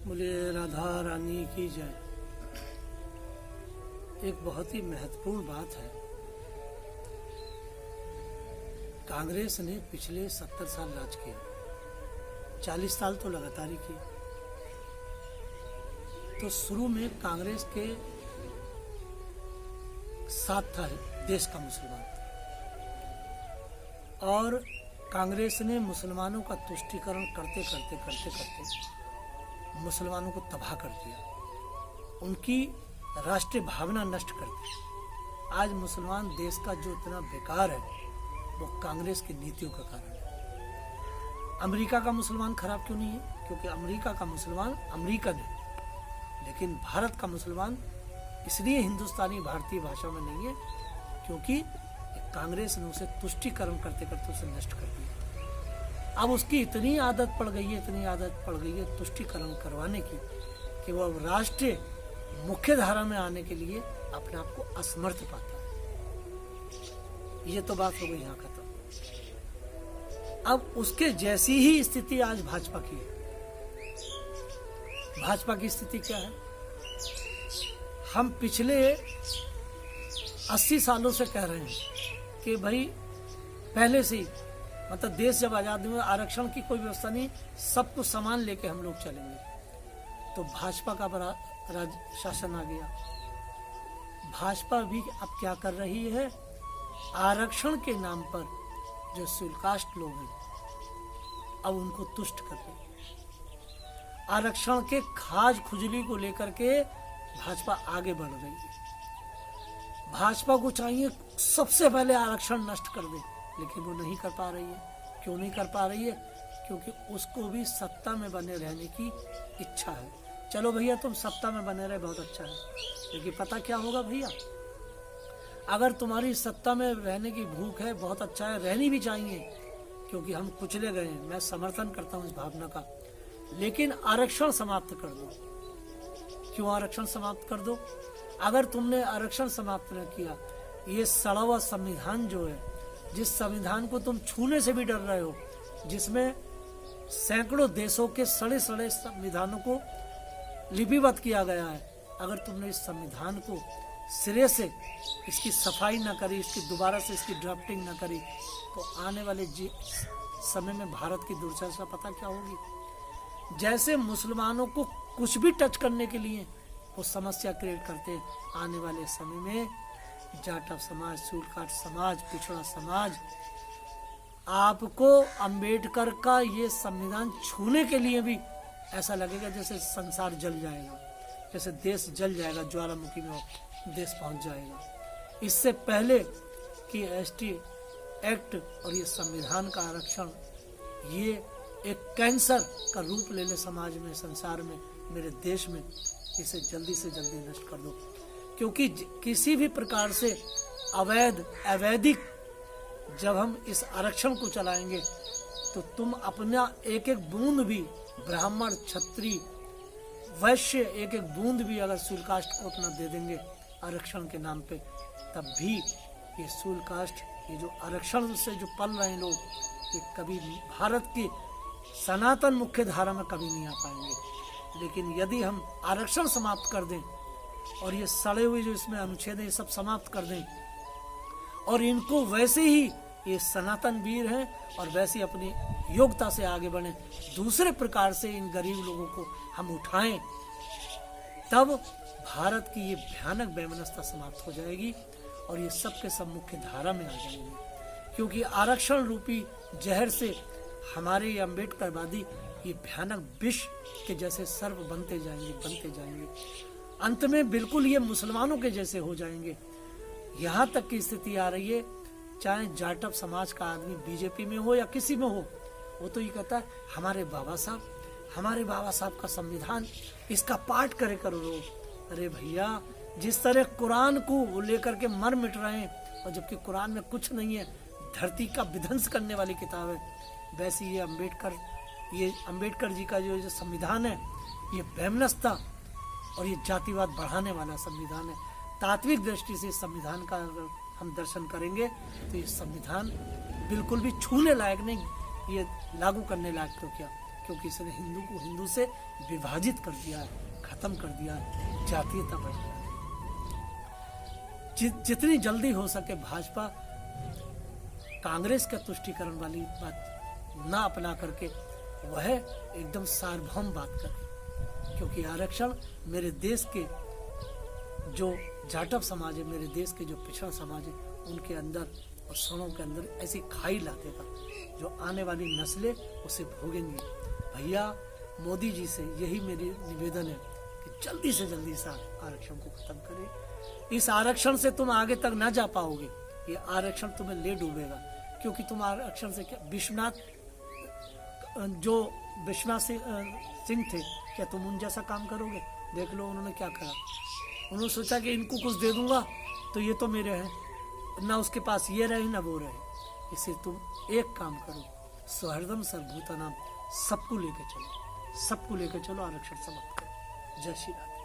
बोले राधा रानी की जय। एक बहुत ही महत्वपूर्ण बात है। कांग्रेस ने पिछले 70 साल राज किया, 40 साल तो लगातार ही किया। तो शुरू में कांग्रेस के साथ था देश का मुसलमान, और कांग्रेस ने मुसलमानों का तुष्टीकरण करते करते मुसलमानों को तबाह कर दिया, उनकी राष्ट्रीय भावना नष्ट कर दी। आज मुसलमान देश का जो इतना बेकार है वो कांग्रेस की नीतियों का कारण है। अमेरिका का मुसलमान खराब क्यों नहीं है? क्योंकि अमेरिका का मुसलमान अमेरिकन है, लेकिन भारत का मुसलमान इसलिए हिंदुस्तानी भारतीय भाषा में नहीं है क्योंकि कांग्रेस ने उसे तुष्टीकरण करते करते उसे नष्ट कर दिया। अब उसकी इतनी आदत पड़ गई है तुष्टीकरण करवाने की कि वो अब राष्ट्रीय मुख्य धारा में आने के लिए अपने आप को असमर्थ पाता है। ये तो बात हो गई यहाँ खत्म। अब उसके जैसी ही स्थिति आज भाजपा की है। भाजपा की स्थिति क्या है? हम पिछले 80 सालों से कह रहे हैं कि भाई पहले से ही मतलब देश जब आजाद हुआ, आरक्षण की कोई व्यवस्था नहीं, सबको समान लेके हम लोग चलेंगे। तो भाजपा का बड़ा राज शासन आ गया। भाजपा भी अब क्या कर रही है? आरक्षण के नाम पर जो शुल्कास्ट लोग हैं अब उनको तुष्ट कर रही है। आरक्षण के खाज खुजली को लेकर के भाजपा आगे बढ़ रही है। भाजपा को चाहिए सबसे पहले आरक्षण नष्ट कर दे, लेकिन वो नहीं कर पा रही है। क्यों नहीं कर पा रही है? क्योंकि उसको भी सत्ता में बने रहने की इच्छा है। चलो भैया तुम सत्ता में बने रहे, बहुत अच्छा है, लेकिन पता क्या होगा भैया? अगर तुम्हारी सत्ता में रहने की भूख है, बहुत अच्छा है, रहनी भी चाहिए, क्योंकि हम कुचले गए हैं। मैं समर्थन करता हूँ इस भावना का, लेकिन आरक्षण समाप्त कर दो। क्यों आरक्षण समाप्त कर दो? अगर तुमने आरक्षण समाप्त न किया, ये सड़ा हुआ संविधान जो है, जिस संविधान को तुम छूने से भी डर रहे हो, जिसमें सैकड़ों देशों के सड़े सड़े संविधानों को लिपिबद्ध किया गया है, अगर तुमने इस संविधान को सिरे से इसकी सफाई न करी, इसकी दोबारा से इसकी ड्राफ्टिंग न करी, तो आने वाले समय में भारत की दुर्दशा पता क्या होगी? जैसे मुसलमानों को कुछ भी टच करने के लिए वो समस्या क्रिएट करते, आने वाले समय में जाट समाज, सूलकाट समाज, पिछड़ा समाज, आपको अंबेडकर का ये संविधान छूने के लिए भी ऐसा लगेगा जैसे संसार जल जाएगा, जैसे देश जल जाएगा, ज्वालामुखी में देश पहुंच जाएगा। इससे पहले कि एसटी एक्ट और ये संविधान का आरक्षण ये एक कैंसर का रूप ले ले समाज में, संसार में, मेरे देश में, इसे जल्दी से जल्दी नष्ट कर दो। क्योंकि किसी भी प्रकार से अवैधिक जब हम इस आरक्षण को चलाएंगे तो तुम अपना एक एक बूंद भी, ब्राह्मण, क्षत्रिय, वैश्य, एक एक बूंद भी अगर शुल्कास्ट को अपना दे देंगे आरक्षण के नाम पे, तब भी ये शुल्कास्ट, ये जो आरक्षण से जो पल रहे हैं लोग, ये कभी भारत की सनातन मुख्य धारा में कभी नहीं आ पाएंगे। लेकिन यदि हम आरक्षण समाप्त कर दें और ये सड़े हुए जो इसमें अनुच्छेद है ये सब समाप्त कर दें, और इनको वैसे ही ये सनातन वीर हैं और वैसे अपनी योग्यता से आगे बढ़े, दूसरे प्रकार से इन गरीब लोगों को हम उठाएं, तब भारत की ये भयानक वैमनस्यता समाप्त हो जाएगी और ये सब के सब मुख्य धारा में आ जाएंगे। क्योंकि आरक्षण रूपी जहर से हमारे ये अम्बेडकरवादी ये भयानक विष के जैसे सर्प बनते जाएंगे, अंत में बिल्कुल ये मुसलमानों के जैसे हो जाएंगे। यहाँ तक की स्थिति आ रही है, चाहे जाटव समाज का आदमी बीजेपी में हो या किसी में हो, वो तो ये कहता है हमारे बाबा साहब का संविधान, इसका पाठ करो लोग। अरे भैया, जिस तरह कुरान को लेकर के मर मिट रहे हैं, और जबकि कुरान में कुछ नहीं है, धरती का विध्वंस करने वाली किताब है, वैसे ये अम्बेडकर जी का जो संविधान है, ये वैमनस्यता और ये जातिवाद बढ़ाने वाला संविधान है। तात्विक दृष्टि से संविधान का अगर हम दर्शन करेंगे तो ये संविधान बिल्कुल भी छूने लायक नहीं, ये लागू करने लायक तो क्या, क्योंकि इसने हिंदू को हिंदू से विभाजित कर दिया है, खत्म कर दिया है, जातीयता बढ़ गया है। जितनी जल्दी हो सके भाजपा कांग्रेस का तुष्टीकरण वाली बात ना अपना करके वह एकदम सार्वभौम बात करे, क्योंकि आरक्षण मेरे देश के जो जाटव समाज है, मेरे देश के जो पिछड़ा समाज है, उनके अंदर और सड़ों के अंदर ऐसी खाई ला देगा जो आने वाली नस्लें उसे भोगेंगी। भैया मोदी जी से यही मेरी निवेदन है कि जल्दी से जल्दी इस आरक्षण को खत्म करें। इस आरक्षण से तुम आगे तक ना जा पाओगे, ये आरक्षण तुम्हें ले डूबेगा, क्योंकि तुम आरक्षण से क्या विश्वनाथ सिंह थे, क्या तुम उन जैसा काम करोगे? देख लो उन्होंने क्या करा। उन्होंने सोचा कि इनको कुछ दे दूंगा तो ये तो मेरे हैं, ना उसके पास ये रहे ना वो रहे। इसे तुम एक काम करो, सहृदय सर्वभूतानां, सबको लेकर चलो, सबको लेकर चलो, आरक्षण समाप्त करो। जय श्री राम।